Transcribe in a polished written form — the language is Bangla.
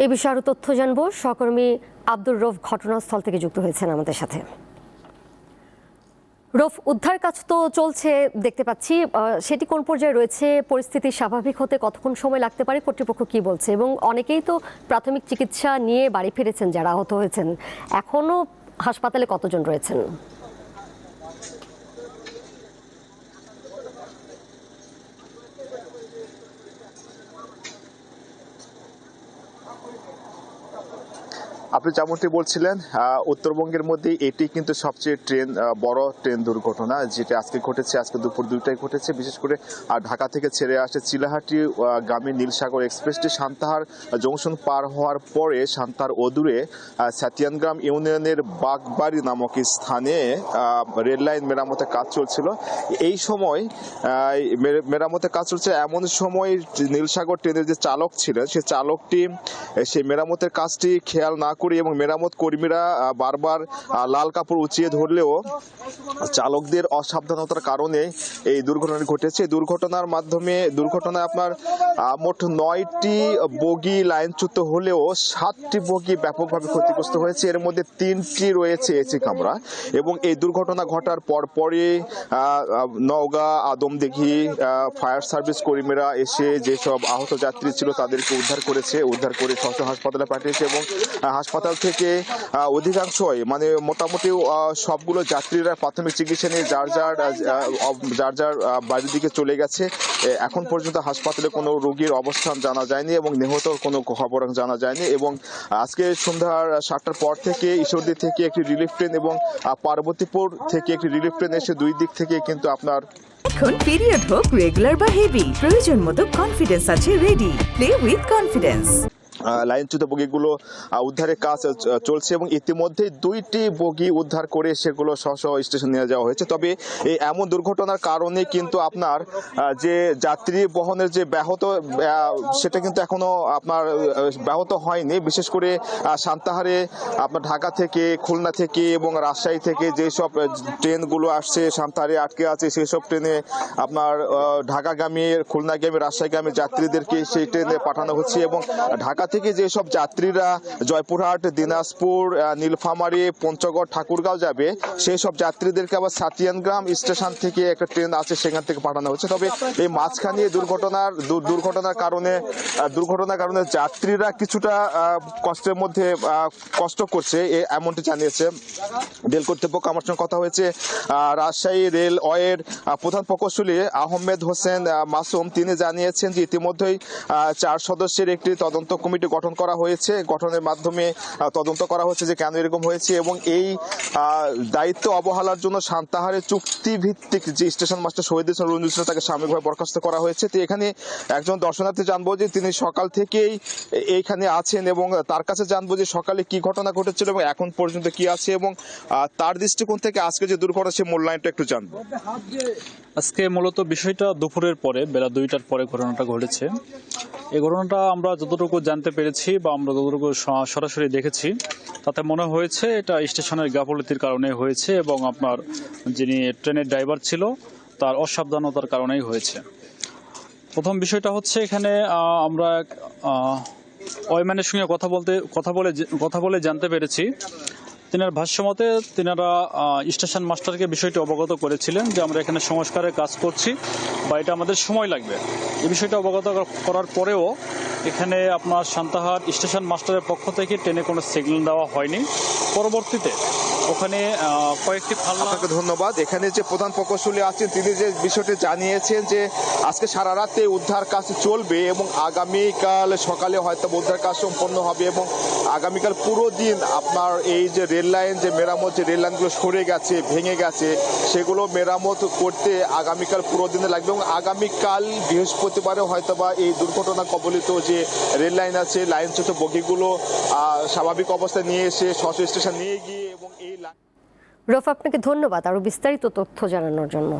এই বিষয়ে আরো তথ্য জানবো। সহকর্মী আব্দুর রউফ ঘটনাস্থল থেকে যুক্ত হয়েছেন আমাদের সাথে। রউফ, উদ্ধার কাজ তো চলছে দেখতে পাচ্ছি, সেটি কোন পর্যায়ে রয়েছে? পরিস্থিতি স্বাভাবিক হতে কতক্ষণ সময় লাগতে পারে, কর্তৃপক্ষ কি বলছে? এবং অনেকেই তো প্রাথমিক চিকিৎসা নিয়ে বাড়ি ফিরেছেন যারা আহত হয়েছেন, এখনো হাসপাতালে কতজন রয়েছেন? আপনি যেমনটি বলছিলেন, উত্তরবঙ্গের মধ্যে এটি কিন্তু সবচেয়ে বড় ট্রেন দুর্ঘটনা যেটা আজকে ঘটেছে। আজকে দুপুর 2টায় ঘটেছে। বিশেষ করে ঢাকা থেকে ছেড়ে আসে চিলাহাটি গামী নীলসাগর এক্সপ্রেসটি সান্তাহার জংশন পার হওয়ার পরে সান্তাহার অদূরে সাতিয়ানগ্রাম ইউনিয়নের বাগবাড়ি নামক স্থানে রেল লাইন মেরামতের কাজ চলছিল। এই সময় মেরামতের কাজ চলছে এমন সময় নীলসাগর ট্রেনের যে চালক ছিলেন সে চালকটি সেই মেরামতের কাজটি খেয়াল না করে এবং মেরামত কর্মীরা বারবার লাল কাপড় উঁচিয়ে ধরলেও চালকদের অসাবধানতার কারণে এই দুর্ঘটনা ঘটেছে। দুর্ঘটনায় আপনার মোট 9টি বগি লাইনচ্যুত হলেও 7টি বগি ব্যাপকভাবে ক্ষতিগ্রস্ত হয়েছে। এর মধ্যে 3টি রয়েছে এসি কামরা। এবং এই দুর্ঘটনা ঘটার পরপরই নওগাঁ আদমদিঘি ফায়ার সার্ভিস কর্মীরা এসে যেসব আহত যাত্রী ছিল তাদেরকে উদ্ধার করে স্বাস্থ্য হাসপাতালে পাঠিয়েছে। এবং হাসপাতাল থেকে অধিকাংশই মোটামুটি সবগুলো যাত্রীরা প্রাথমিক চিকিৎসা নিয়ে যার যার বাড়ির দিকে চলে গেছে। এখন পর্যন্ত হাসপাতালে কোনো রোগীর অবস্থান জানা যায়নি এবং নিহতর কোনো খবর জানা যায়নি। এবং আজকে সন্ধ্যার 7টার পর থেকে ঈশ্বরদী থেকে একটি রিলিফ ট্রেন এবং পার্বতীপুর থেকে একটি রিলিফ ট্রেন এসে দুই দিক থেকে কিন্তু আপনার এখন পিরিয়ড হোক রেগুলার বা হেভি, প্রয়োজন মতো কনফিডেন্স আছে রেডি। Play with confidence. লাইনচ্যুত বগিগুলো উদ্ধারের কাজ চলছে এবং ইতিমধ্যে 2টি বগি উদ্ধার করে সেগুলো স্ব স্টেশন নিয়ে যাওয়া হয়েছে। তবে এই এমন দুর্ঘটনার কারণে কিন্তু আপনার যে যাত্রী বহনের যে ব্যাহত সেটা কিন্তু এখনো আপনার ব্যাহত হয়নি। বিশেষ করে সান্তাহারে আপনার ঢাকা থেকে, খুলনা থেকে এবং রাজশাহী থেকে যেসব ট্রেনগুলো আসছে সান্তাহারে আটকে আছে সেসব ট্রেনে আপনার ঢাকাগামী, খুলনাগামী, রাজশাহীগামী যাত্রীদেরকে সেই ট্রেনে পাঠানো হচ্ছে। এবং ঢাকা থেকে যেসব যাত্রীরা জয়পুরহাট, দিনাজপুর, নীলফামারী, পঞ্চগড়, ঠাকুরগাঁও যাবে সেই সব যাত্রীদেরকে আবার সাতিয়ানগ্রাম স্টেশন থেকে একটা ট্রেন আছে সেখান থেকে পাঠানো হচ্ছে। তবে এই মাঝখানে দুর্ঘটনার কারণে যাত্রীরা কিছুটা কষ্টের মধ্যে কষ্ট করছে এমনটি জানিয়েছে রেল কর্তৃপক্ষ। আমার সঙ্গে কথা হয়েছে রাজশাহী রেল ওয়ের প্রধান প্রকৌশলী আহমেদ হোসেন মাসুম। তিনি জানিয়েছেন যে ইতিমধ্যেই 4 সদস্যের একটি তদন্ত কমিটি গঠন করা হয়েছে। গঠনের মাধ্যমে তদন্ত করা হচ্ছে যে কেন এরকম হয়েছে এবং এই দায়িত্ব অবহেলার জন্য সান্তাহারে চুক্তিভিত্তিক যে স্টেশন মাস্টার শহীদ রঞ্জিত ছিল তাকে সাময়িকভাবে বরখাস্ত করা হয়েছে। তো এখানে একজন দর্শনার্থী জানবো যে তিনি সকাল থেকেই এইখানে আছেন এবং তার কাছে জানবো যে সকালে কি ঘটনা ঘটেছিল এবং এখন পর্যন্ত কি আছে এবং তার দৃষ্টিকোণ থেকে আজকে যে দুর্ঘটনা সে মূল্যায়নটা একটু জানবো। আজকে মূলত বিষয়টা দুপুরের পরে বেলা 2টার পরে ঘটনাটা ঘটেছে। এই ঘটনাটা আমরা যতটুকু জানতে পেরেছি বা আমরা যতটুকু সরাসরি দেখেছি তাতে মনে হয়েছে এটা স্টেশনের গাফলতির কারণে হয়েছে এবং আপনার যিনি ট্রেনের ড্রাইভার ছিল তার অসাবধানতার কারণেই হয়েছে। প্রথম বিষয়টা হচ্ছে এখানে আমরা ওয়ম্যানের সঙ্গে কথা বলে জানতে পেরেছি তিনার ভাষ্যমতে তিনারা স্টেশন মাস্টারকে বিষয়টি অবগত করেছিলেন যে আমরা এখানে সংস্কারের কাজ করছি বা এটা আমাদের সময় লাগবে। এই বিষয়টা অবগত করার পরেও এখানে আপনার সান্তাহার স্টেশন মাস্টারের পক্ষ থেকে ট্রেনে কোনো সিগন্যাল দেওয়া হয়নি। পরবর্তীতে ওখানে কয়েকটি আপনাকে ধন্যবাদ। এখানে যে প্রধান প্রকৌশলী আছেন তিনি যে বিষয়টি জানিয়েছেন যে আজকে সারা রাতে উদ্ধার কাজ চলবে এবং আগামীকাল সকালে হয়তো উদ্ধার কাজ সম্পন্ন হবে এবং আগামীকাল পুরো দিন আপনার এই যে রেল লাইন যে মেরামত, যে রেল লাইনগুলো সরে গেছে, ভেঙে গেছে, সেগুলো মেরামত করতে আগামীকাল পুরো দিনে লাগবে এবং আগামীকাল বৃহস্পতিবারে হয়তোবা এই দুর্ঘটনা কবলিত যে রেল লাইন আছে লাইনচ্যুত বগিগুলো স্বাভাবিক অবস্থায় নিয়ে এসে স্ব স্টেশন নিয়ে গিয়ে এবং এই রউফ, আপনাকে ধন্যবাদ আরো বিস্তারিত তথ্য জানানোর জন্য।